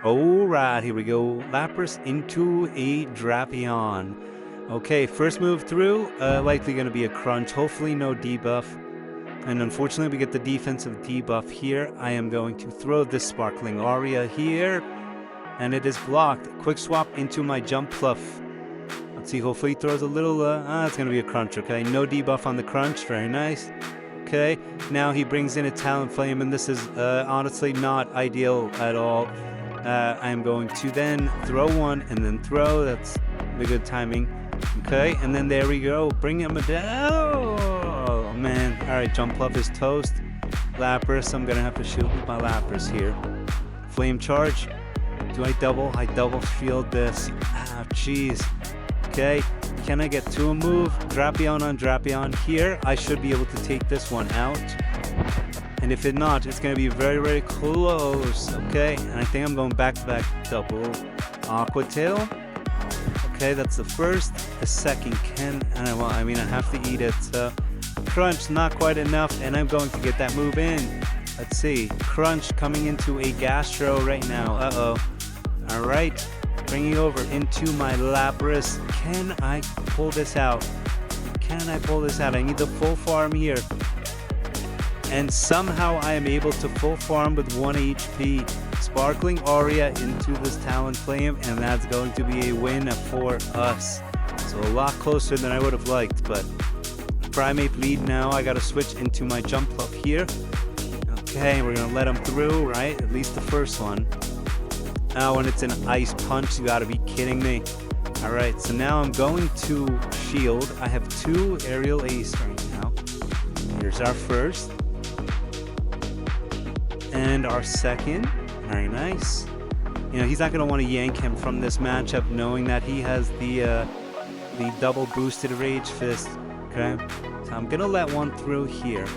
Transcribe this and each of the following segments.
Alright, here we go. Lapras into a Drapion. Okay, first move through, likely going to be a crunch. Hopefully no debuff. And unfortunately we get the defensive debuff here. I am going to throw this Sparkling Aria here. And it is blocked. Quick swap into my Jump Fluff. Let's see, hopefully he throws a little, it's going to be a crunch, okay? No debuff on the crunch, very nice. Okay, now he brings in a Talonflame, and this is honestly not ideal at all. I'm going to then throw one and then throw. That's the good timing. Okay, and then there we go. Bring him down. Oh, man. All right, Jump Fluff is toast. Lapras, I'm going to have to shield with my Lapras here. Flame Charge. Do I double? I double shield this. Ah, jeez. Okay, can I get to a move? Drapion on Drapion here. I should be able to take this one out. And if it not, it's going to be very, very close. Okay, and I think I'm going back-to-back double Aqua Tail. Okay, that's the first. The second can, and I have to eat it. So crunch, not quite enough, and I'm going to get that move in. Let's see, crunch coming into a Gastro right now. Uh-oh. All right, bringing over into my Lapras. Can I pull this out? Can I pull this out? I need the full farm here. And somehow I am able to full farm with 1 HP. Sparkling Aria into this Talonflame, and that's going to be a win for us. So a lot closer than I would have liked, but Primeape lead now. I got to switch into my Jump Up here. Okay, we're going to let him through, right? At least the first one. Now when it's an Ice Punch, you got to be kidding me. All right, so now I'm going to shield. I have 2 Aerial Ace right now. Here's our first. And our second. Very nice. You know, he's not going to want to yank him from this matchup knowing that he has the double boosted Rage Fist. Okay? So I'm going to let one through here.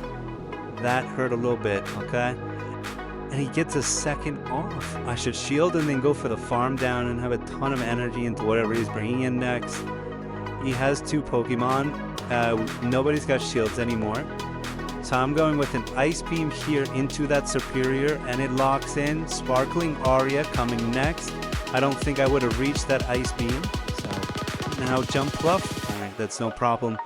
That hurt a little bit, okay? And he gets a second off. I should shield and then go for the farm down and have a ton of energy into whatever he's bringing in next. He has 2 Pokemon. Nobody's got shields anymore. So I'm going with an Ice Beam here into that Superior, and it locks in. Sparkling Aria coming next. I don't think I would have reached that Ice Beam. So now Jump Fluff. Alright, that's no problem.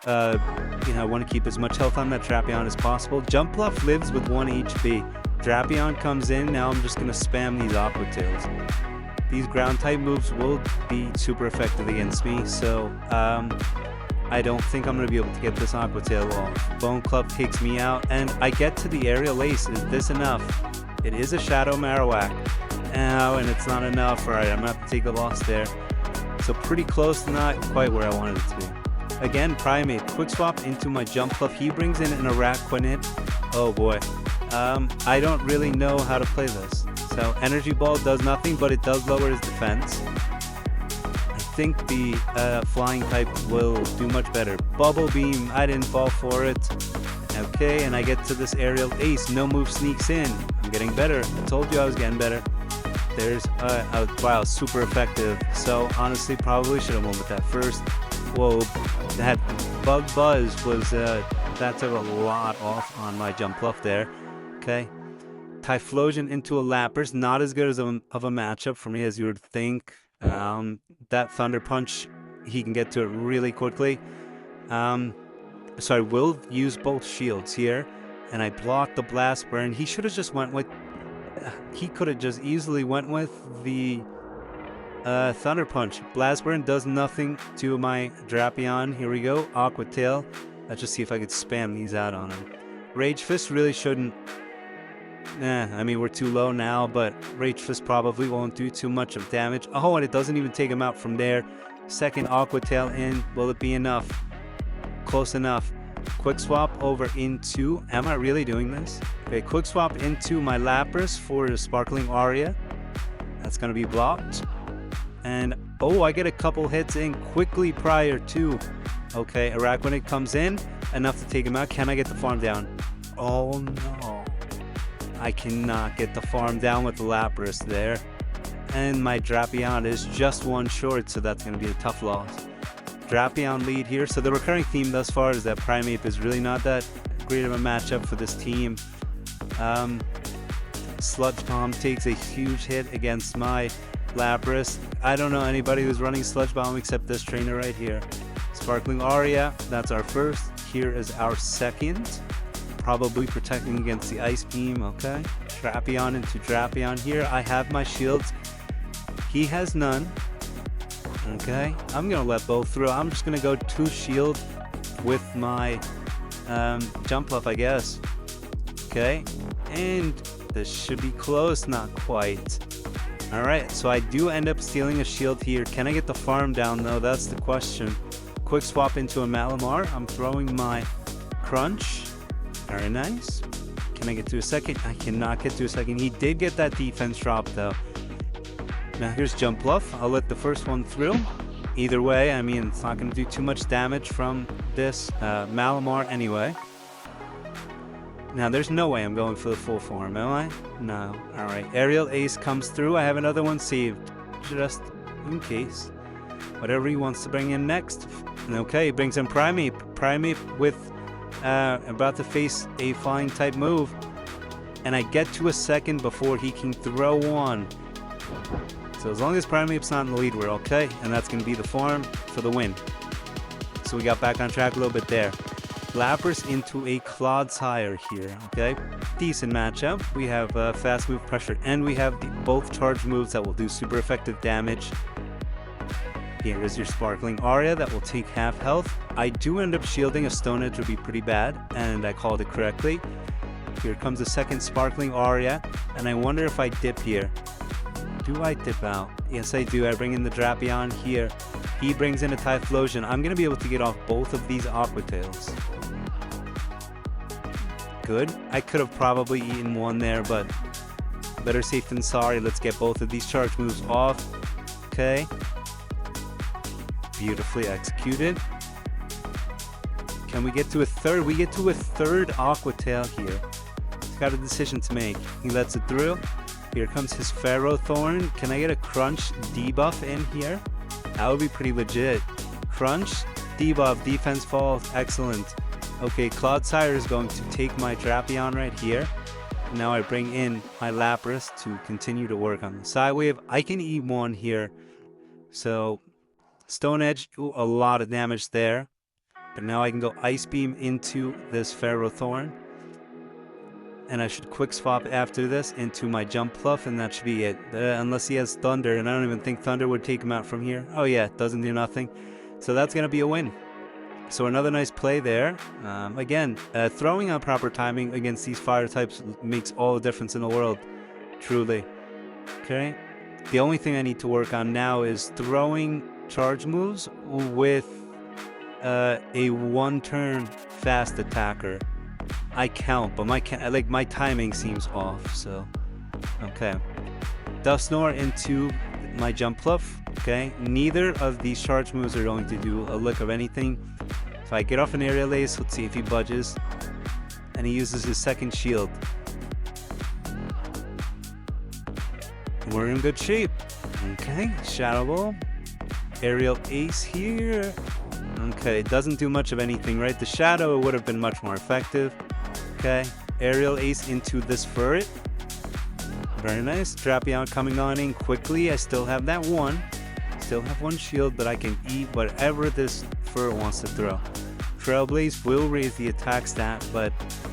I want to keep as much health on that Drapion as possible. Jump Fluff lives with 1 HP. Drapion comes in. Now I'm just going to spam these Aqua Tails. These ground type moves will be super effective against me, so I don't think I'm going to be able to get this Aqua Tail off. Bone Club takes me out, and I get to the Aerial Ace. Is this enough? It is a Shadow Marowak. Ow, and it's not enough. Alright, I'm going to have to take a loss there. So pretty close, not quite where I wanted it to be. Again, Primeape. Quick swap into my Jump Fluff. He brings in an Araquanid. Oh boy. I don't really know how to play this. So Energy Ball does nothing, but it does lower his defense. I think the Flying type will do much better. Bubble Beam, I didn't fall for it. Okay, and I get to this Aerial Ace. No move sneaks in. I'm getting better. I told you I was getting better. There's, wow, super effective. So honestly, probably should have went with that first. Whoa, that Bug Buzz was, that took a lot off on my Jump Fluff there. Okay. Typhlosion into a Lapras, not as good as of a matchup for me as you would think. That Thunder Punch, he can get to it really quickly. So I will use both shields here, and I block the Blast Burn. He should have just went with, he could have just easily went with the Thunder Punch. Blast Burn does nothing to my Drapion. Here we go, Aqua Tail. Let's just see if I could spam these out on him. Rage Fist really shouldn't. I mean, we're too low now, but Rage Fist probably won't do too much of damage. Oh, and it doesn't even take him out from there. Second Aqua Tail in. Will it be enough? Close enough. Quick swap over into... Am I really doing this? Okay, quick swap into my Lapras for the Sparkling Aria. That's going to be blocked. And, oh, I get a couple hits in quickly prior to... Okay, Araquanid comes in. Enough to take him out. Can I get the farm down? Oh, no. I cannot get the farm down with the Lapras there. And my Drapion is just 1 short, so that's going to be a tough loss. Drapion lead here. So the recurring theme thus far is that Primeape is really not that great of a matchup for this team. Sludge Bomb takes a huge hit against my Lapras. I don't know anybody who's running Sludge Bomb except this trainer right here. Sparkling Aria, that's our first. Here is our second. Probably protecting against the Ice Beam, okay. Drapion into Drapion here. I have my shields. He has none. Okay, I'm gonna let both through. I'm just gonna go 2 shield with my jump up, I guess. Okay, and this should be close, not quite. Alright, so I do end up stealing a shield here. Can I get the farm down though? That's the question. Quick swap into a Malamar. I'm throwing my Crunch. Very nice. Can I get to a second? I cannot get to a second. He did get that defense drop though. Now here's Jump Bluff. I'll let the first one through. Either way, I mean, it's not going to do too much damage from this Malamar anyway. Now there's no way I'm going for the full form, am I? No. Alright, Aerial Ace comes through. I have another one saved, just in case. Whatever he wants to bring in next. Okay, he brings in Primeape. Primeape with about to face a flying type move. And I get to a second before he can throw one. So as long as Primeape's not in the lead, we're okay. And that's going to be the farm for the win. So we got back on track a little bit there. Lapras into a Clodsire here, okay? Decent matchup. We have fast move, pressure, and we have both charge moves that will do super effective damage. Here is your Sparkling Aria that will take half health. I do end up shielding. A Stone Edge would be pretty bad, and I called it correctly. Here comes a second Sparkling Aria, and I wonder if I dip here. Do I dip out? Yes, I do. I bring in the Drapion here. He brings in a Typhlosion. I'm going to be able to get off both of these Aqua Tails. Good. I could have probably eaten one there, but better safe than sorry. Let's get both of these charge moves off. Okay. Beautifully executed. Can we get to a third? We get to a third Aqua Tail here. He's got a decision to make. He lets it through. Here comes his Ferrothorn. Can I get a Crunch debuff in here? That would be pretty legit. Crunch, debuff, defense falls, excellent. Okay, Clodsire is going to take my Drapion right here. Now I bring in my Lapras to continue to work on the Psywave. I can eat one here. So, Stone Edge, ooh, a lot of damage there. But now I can go Ice Beam into this Ferrothorn. And I should quick swap after this into my Jump Bluff, and that should be it. Unless he has Thunder, and I don't even think Thunder would take him out from here. Oh yeah, it doesn't do nothing. So that's going to be a win. So another nice play there. Again, throwing on proper timing against these fire types makes all the difference in the world. Truly. Okay. The only thing I need to work on now is throwing charge moves with a one-turn fast attacker. I count, but my timing seems off, so okay. Dusknoir into my Jump Bluff. Okay, neither of these charge moves are going to do a lick of anything. If I get off an Aerial Ace, let's see if he budges, and he uses his second shield. We're in good shape. Okay, Shadow Ball, Aerial Ace here. Okay, it doesn't do much of anything, right? The Shadow would have been much more effective. Okay, Aerial Ace into this Furret. Very nice. Drapion coming on in quickly. I still have that one. Still have one shield, but I can eat whatever this Furret wants to throw. Trailblaze will raise the attack stat, but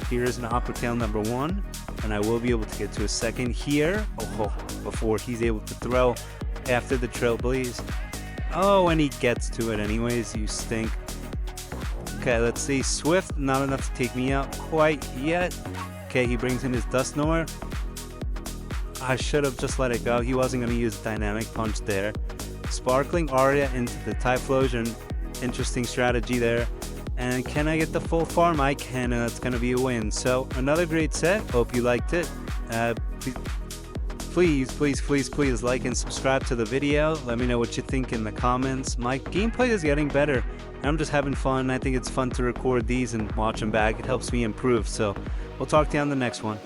here is an Aqua Tail number 1, and I will be able to get to a second here. Oh, before he's able to throw after the Trailblaze. Oh, and he gets to it anyways. You stink. Okay, let's see. Swift, not enough to take me out quite yet. Okay, he brings in his Dusknoir. I should have just let it go. He wasn't going to use Dynamic Punch there. Sparkling Aria into the Typhlosion. Interesting strategy there. And can I get the full farm? I can, and that's going to be a win. So, another great set. Hope you liked it. Please like and subscribe to the video. Let me know what you think in the comments. My gameplay is getting better. I'm just having fun. I think it's fun to record these and watch them back. It helps me improve. So we'll talk to you on the next one.